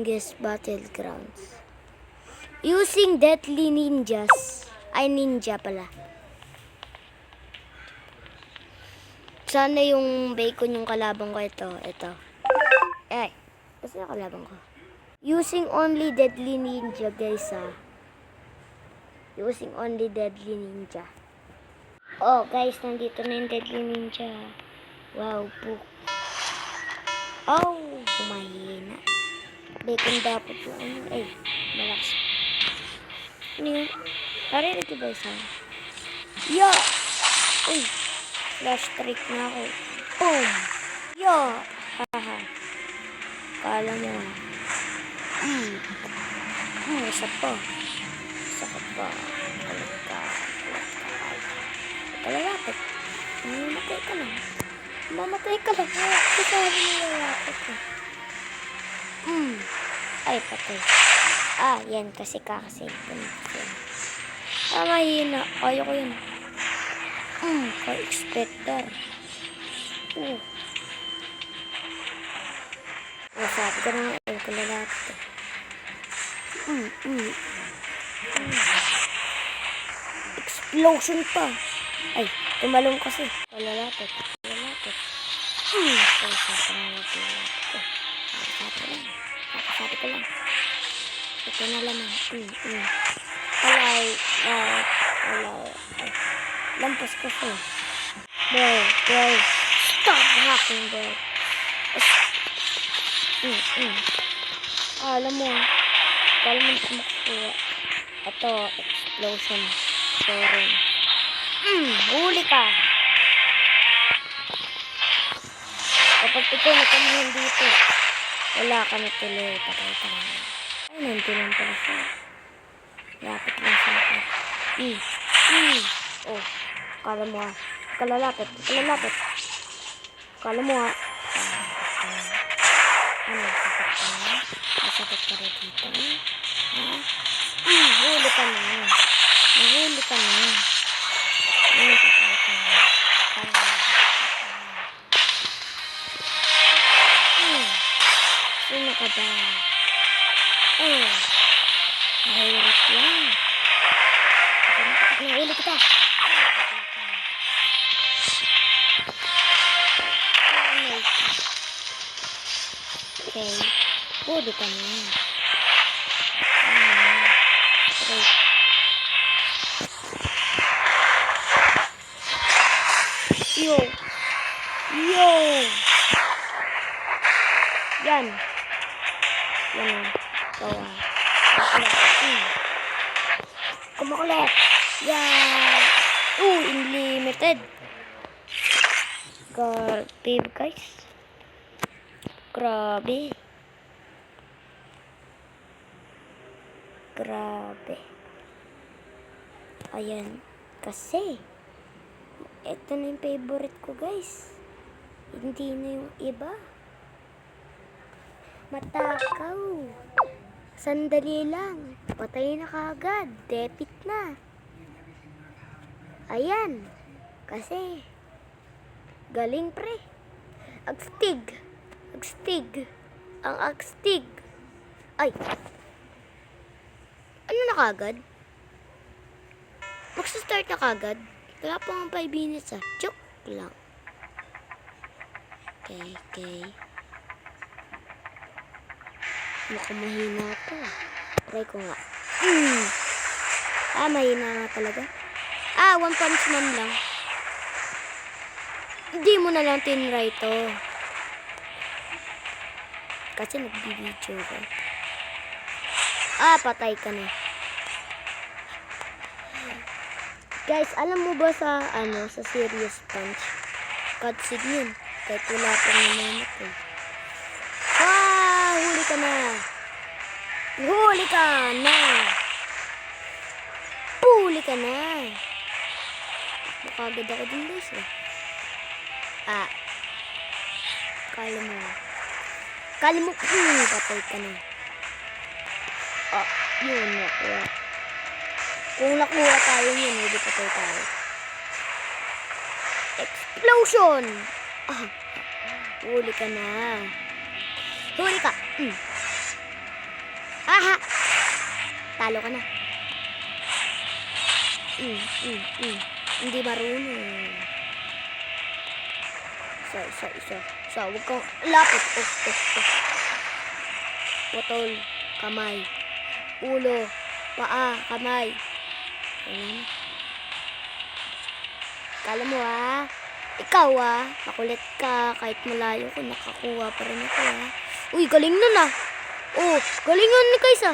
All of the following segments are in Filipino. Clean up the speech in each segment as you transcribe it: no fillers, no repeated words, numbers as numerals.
longest battlegrounds. Using deadly ninjas. Ay, ninja pala. Sana yung bacon yung kalaban ko. Ito. Ay, kasi yung kalaban ko. Using only deadly ninja, guys, Using only deadly ninja. Oh, guys, nandito na yung deadly ninja. Wow, book. Oh, kumahina. Bacon dapat yung malakas. Ano yun? Narinig ko ba isa? Yo! Uy! Flash trick na ako. Boom! Yo! Haha. Kala mo. Isa pa. Isa ka pa. Kalat ka. Kalalapit. Mamatay ka lang. Mamatay ka lang. Kasi sabi mo lalapit ka. Ay, patay. Yan kasi kakasave ko na. Mahina. Kaya ko yun. Ka-expector. Sabi ko na nga, kalalapit. Explosion pa. Ay, tumalong kasi. Kalalapit. Sabi ko lang. Ito na laman. Alay. Lampas kasi. Bro. Stop hacking, bro. Alam mo makukuha. Ito, explosion. Soaring. Huli ka. Kapag ikaw nakamuhin dito, wala ka na tuloy. Patay ka na. Ay, nandiyan pala siya. Lapit lang siya ako. Oh, kala mo kalalapit. Kala mo masakit ka rin dito. Huli ka na. Patay ka na. Sino ka ba? Mahirap lang. Nahuli kita. Okay. Huli ka na. Yo. Yan. Bawa. Kumakulit. Yan. Unlimited. Grabe, guys. Grabe. Ayan. Kasi ito na yung favorite ko, guys. Hindi na yung iba. Matakaw. Sandali lang. Patay na kagad. Depit na. Ayan. Kasi galing, pre. Agstig. Ang agstig. Ay. Ano na kagad? Magsa-start na kagad? Wala pa nga 5 minutes Joke lang. Okay. Mukhang mahina to. Try ko nga. Mahina nga talaga. One punch man lang. Hindi mo na lang tinry to. Kasi nagbibideo ko. Patay ka na. Guys, alam mo ba sa Serious Punch? Cutscene yun. Kahit wala pang namamatay. Huli ka na. Nakagad ako din, guys. Kala mo, patay ka na. Yun, nakuha. Kung nakuha tayo yun, hindi patay tayo. Explosion! Huli ka na. Huli ka. Haha! Talo ka na. Hindi marunong. Isa. Huwag kang lapit. Putol. Kamay. Ulo. Paa. Kamay. Ayan. Kala mo ikaw makulit ka. Kahit malayo ko, nakakuha pa rin ako Uy, galing nun Oh, galing nun ni Kaysa.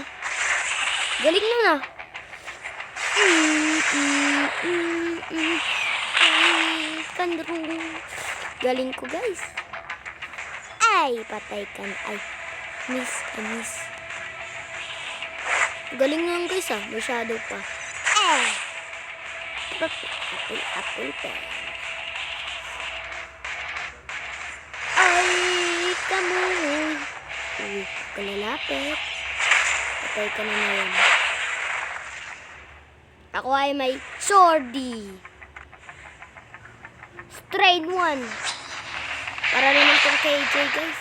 Galing nun Kanrung. Galing ko, guys. Ay, patay ka na. Ay, miss. Galing nun, guys, masyado pa. Apple pa. Ay, kamoy. Uy, kalalapit. Patay ka na ngayon. Ako ay may swordy. Strain 1. Para naman itong KJ, guys.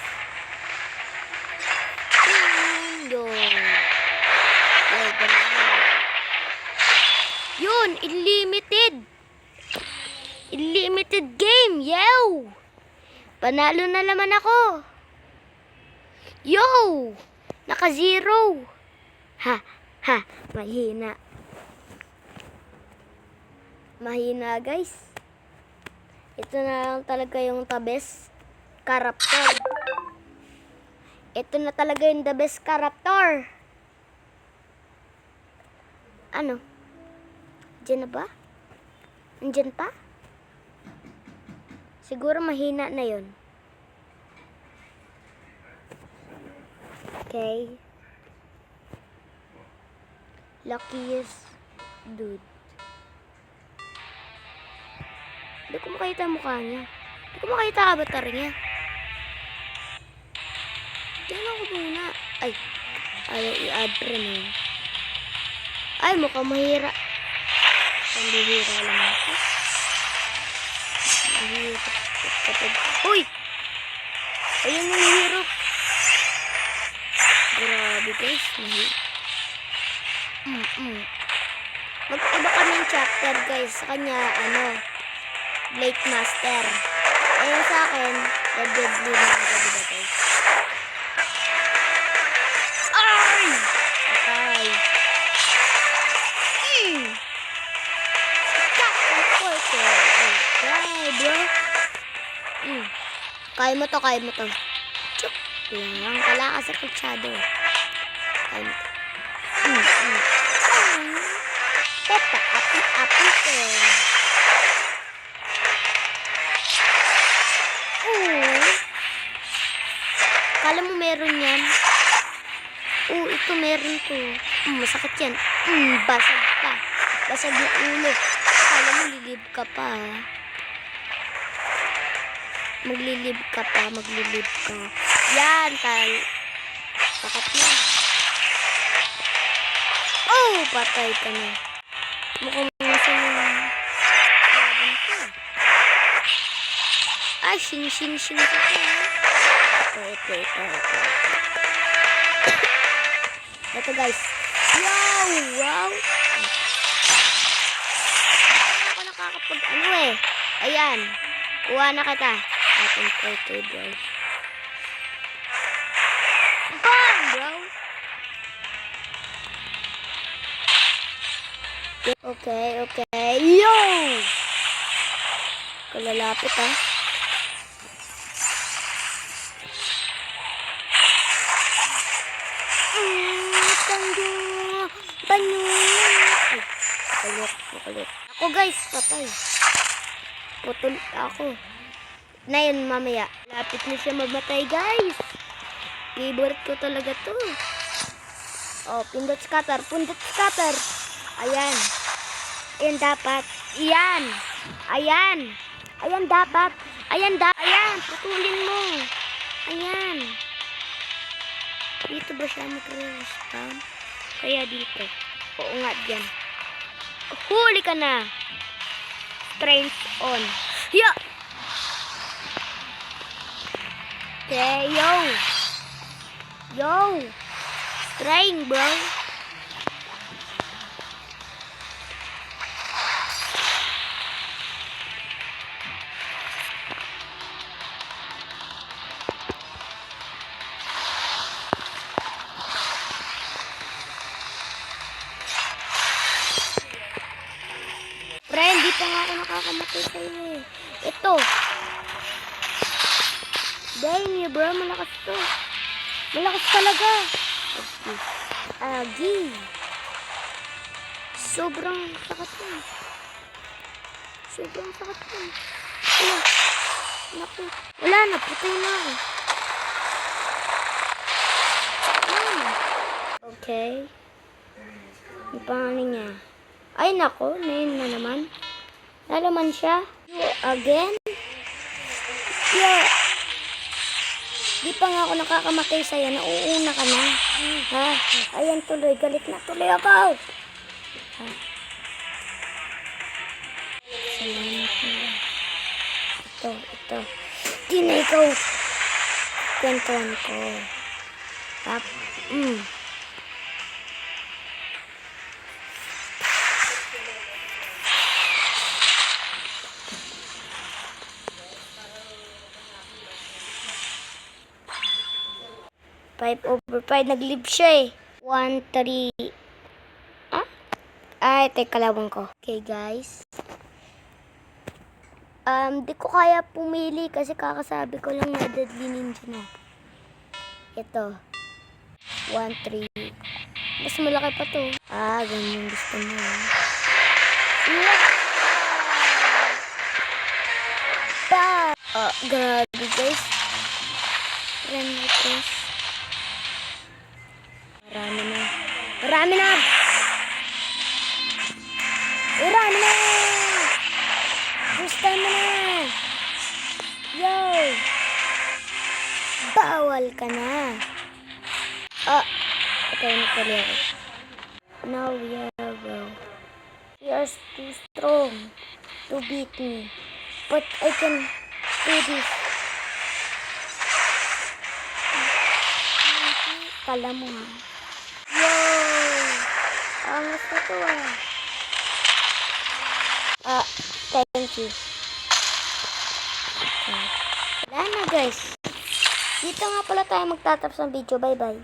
Yun, Unlimited game. Yo! Panalo na naman ako. Yo! Naka-0. Ha. Mahina, guys. Ito na lang talaga yung the best character. Ito na talaga yung the best character. Ano? Diyan na ba? Andyan pa? Siguro mahina na yun. Okay. Luckiest dude. Hindi ko makita mukha niya. Hindi ko makita avatar niya. Diyan ako muna. Ay, i-add rin Ay, mukhang mahira. Pambihira lang ako. Uy! Ayun yung hero. Grabe, guys. Mag-iba kami yung chapter, guys. Sa kanya, Blade Master. Ayun sa akin, the Deadly na diba, guys? Ay! Patay. Okay, bro. Kaya mo to. Chuk lang. Kala ka sa kutsado. Kaya mo to. Pepa, api ko. Kala mo meron yan? Ito meron to. Masakit yan. Basag pa. Basag yung ulo. Kala mo lilib ka pa. Maglilib ka. Yan, sakat na. Patay ka na. Mukhang nasa yung laban ko. Ay, shing ka pa. Ito, guys. Wow. Ako nakakapag Ayan. Kuha na kita. Ating bro. Bang, bro. Okay. Yo! Kalalapit, Makulit. Ako, guys, patay. Putol ako. Na yun, mamaya. Lapit na siya mamatay, guys. Favorite ko talaga to. Pindot scatter. Ayan. Ayan dapat. Ayan dapat. Ayan. Putulin mo. Ayan. Dito ba siya mag-respawn? Kaya dito. Oo nga, dyan. Huli ka na. Strength on. Yo! Okay, yo! Trying, bro. Friend, di pa nga ako nakakamatay sa'yo eh. Ito. Dahil niya bro, malakas to. Malakas talaga. Agi. Sobrang sakat to. Sobrang sakat to. Wala. Naku. Wala na, putay na ako. Wala na. Okay. Ang pangalan niya. Ay nako, nain na naman. Nalaman siya. You again? Yeah. Di pa nga ako nakakamatay sa'yo. Nauuna ka na. Ha? Ayan tuloy. Galit na tuloy ako. Ha? Salamat na. Ito. Di na ikaw. Kwentuhan ko. Tap. 5/5. Nag-live siya eh. 1-3. Ah? Ay, teka kalawang ko. Okay, guys. Di ko kaya pumili kasi kakasabi ko lang na Deadly Ninja na. Ito. 1-3. Mas malaki pa to. Ganyan gusto mo. Grabe guys. Friend request. Marami na. Marami na! Gusto mo na! Yo! Bawal ka na! Okay, nakali ako. Now we are well. You are too strong to beat me. But I can do this. Kala mo ha. Yo! Angas na to thank you. Okay. Wala na guys. Dito nga pala tayo magtatapos ng video. Bye bye.